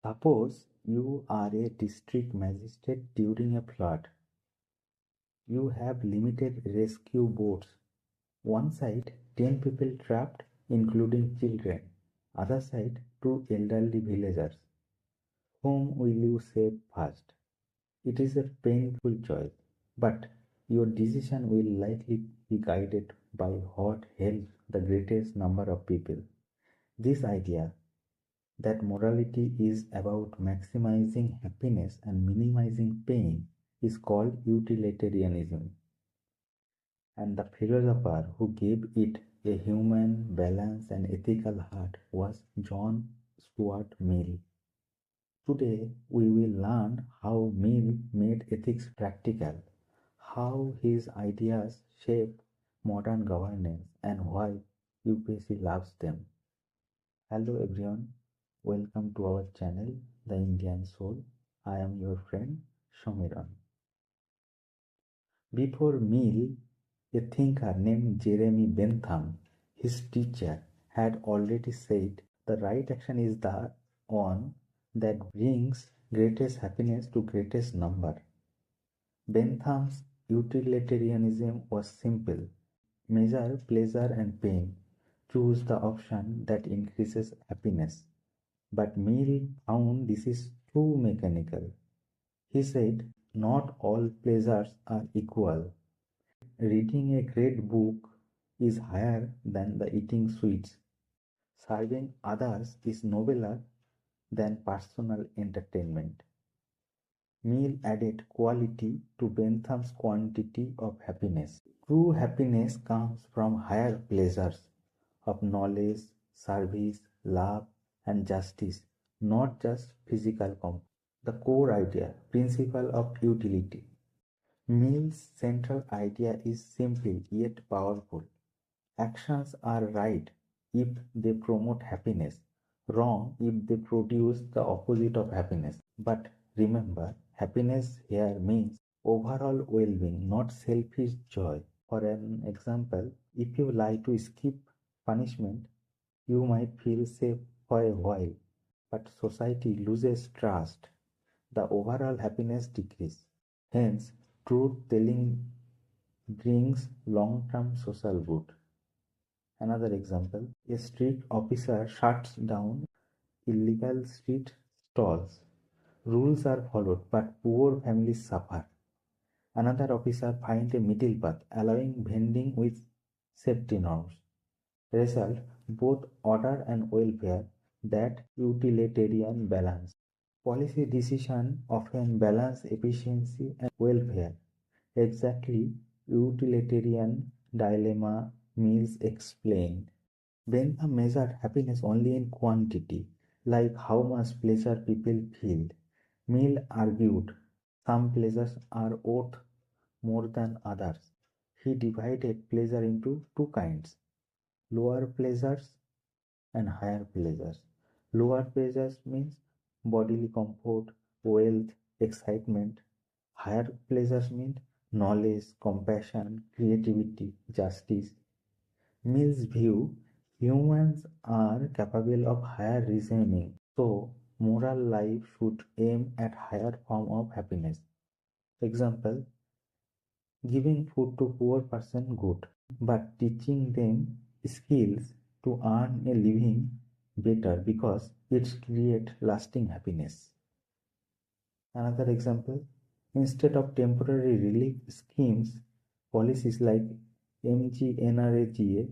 Suppose you are a district magistrate during a flood. You have limited rescue boats. One side, 10 people trapped, including children. Other side, 2 elderly villagers. Whom will you save first? It is a painful choice, but your decision will likely be guided by what helps the greatest number of people. This idea that morality is about maximizing happiness and minimizing pain is called utilitarianism. And the philosopher who gave it a human, balanced, and ethical heart was John Stuart Mill. Today, we will learn how Mill made ethics practical, how his ideas shape modern governance, and why UPSC loves them. Hello everyone, welcome to our channel, The Indian Soul. I am your friend Shomiran. Before Mill, a thinker named Jeremy Bentham, his teacher, had already said the right action is the one that brings greatest happiness to greatest number. Bentham's utilitarianism was simple. Measure pleasure and pain. Choose the option that increases happiness. But Mill found this is too mechanical. He said, not all pleasures are equal. Reading a great book is higher than the eating sweets. Serving others is nobler than personal entertainment. Mill added quality to Bentham's quantity of happiness. True happiness comes from higher pleasures of knowledge, service, love, and justice, not just physical comfort. The core idea, principle of utility. Mill's central idea is simple yet powerful. Actions are right if they promote happiness, wrong if they produce the opposite of happiness. But remember, happiness here means overall well being, not selfish joy. For an example, if you lie to escape punishment, you might feel safe for a while, but society loses trust. The overall happiness decreases. Hence, truth telling brings long term social good. Another example, a street officer shuts down illegal street stalls. Rules are followed, but poor families suffer. Another officer finds a middle path, allowing vending with safety norms. Result, both order and welfare, that utilitarian balance. Policy decisions often balance efficiency and welfare. Exactly utilitarian dilemma Mills explained. Bentham measured happiness only in quantity, like how much pleasure people feel. Mill argued some pleasures are worth more than others. He divided pleasure into two kinds, lower pleasures and higher pleasures. Lower pleasures means bodily comfort, wealth, excitement. Higher pleasures mean knowledge, compassion, creativity, justice. Mill's view, humans are capable of higher reasoning, so moral life should aim at higher form of happiness. Example, giving food to poor person good, but teaching them skills to earn a living better because it creates lasting happiness. Another example, instead of temporary relief schemes, policies like MGNRAGA,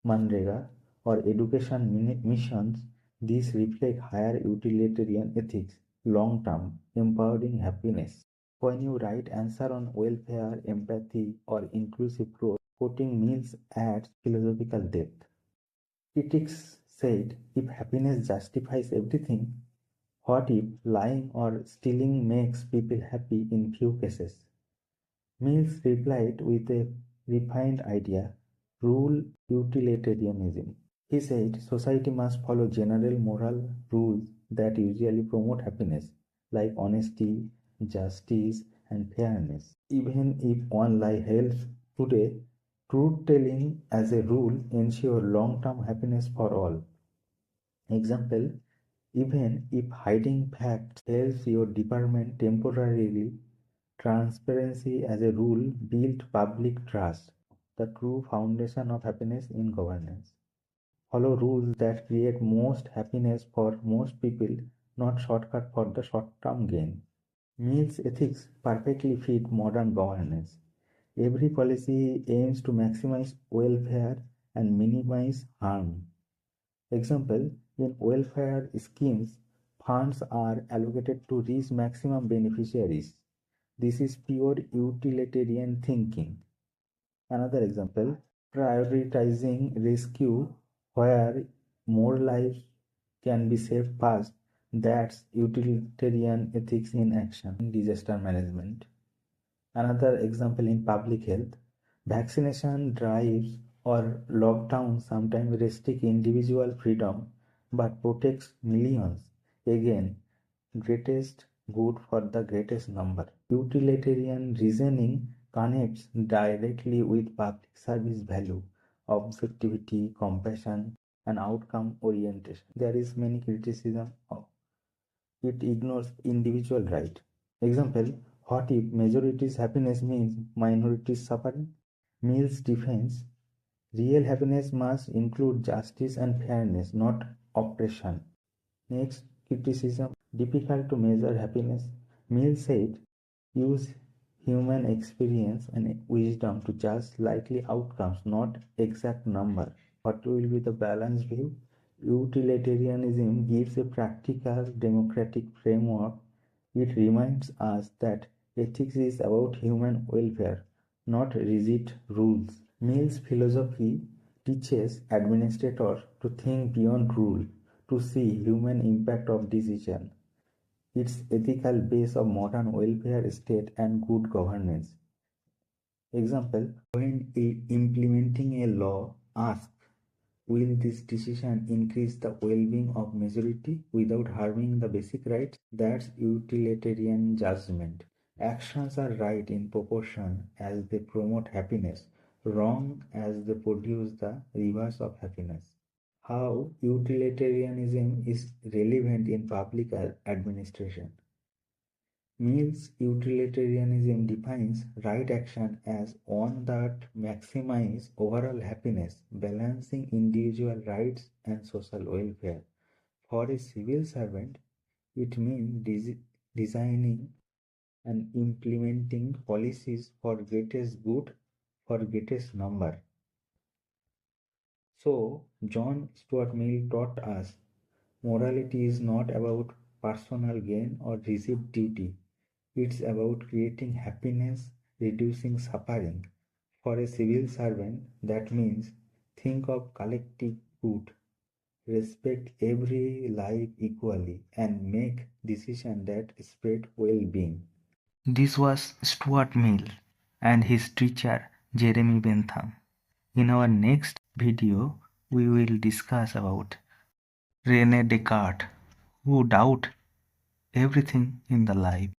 Manrega, or education missions, these reflect higher utilitarian ethics, long-term, empowering happiness. When you write answer on welfare, empathy, or inclusive growth, quoting Mills adds philosophical depth. Critics said, if happiness justifies everything, what if lying or stealing makes people happy in few cases? Mills replied with a refined idea, rule utilitarianism. He said society must follow general moral rules that usually promote happiness, like honesty, justice, and fairness. Even if one lie helps today, truth telling as a rule ensures long term happiness for all. Example, Even if hiding facts helps your department temporarily, transparency as a rule builds public trust, the true foundation of happiness in governance. Follow rules that create most happiness for most people, not shortcut for the short-term gain. Meals ethics perfectly fit modern governance. Every policy aims to maximize welfare and minimize harm. Example, in welfare schemes, funds are allocated to reach maximum beneficiaries. This is pure utilitarian thinking. Another example, prioritizing rescue where more lives can be saved fast. That's utilitarian ethics in action. In disaster management. Another example in public health, vaccination drives or lockdowns sometimes restrict individual freedom but protects millions. Again, greatest good for the greatest number. Utilitarian reasoning connects directly with public service value, objectivity, compassion, and outcome orientation. There is many criticism of it ignores individual right. Example, what if majority's happiness means minority's suffering? Mill's defense, real happiness must include justice and fairness, not oppression. Next, criticism, difficult to measure happiness. Mill said, use human experience and wisdom to judge likely outcomes, not exact number. What will be the balanced view? Utilitarianism gives a practical democratic framework. It reminds us that ethics is about human welfare, not rigid rules. Mill's philosophy teaches administrators to think beyond rule, to see human impact of decision. Its ethical base of modern welfare state and good governance. Example, when implementing a law, ask, will this decision increase the well-being of majority without harming the basic rights? That's utilitarian judgment. Actions are right in proportion as they promote happiness, wrong as they produce the reverse of happiness. How utilitarianism is relevant in public administration. Mill's utilitarianism defines right action as one that maximizes overall happiness, balancing individual rights and social welfare. For a civil servant, it means designing and implementing policies for greatest good for greatest number. So, John Stuart Mill taught us morality is not about personal gain or received duty. It's about creating happiness, reducing suffering. For a civil servant, that means think of collective good, respect every life equally, and make decisions that spread well-being. This was Stuart Mill and his teacher Jeremy Bentham. In our next video, we will discuss about Rene Descartes, who doubted everything in the life.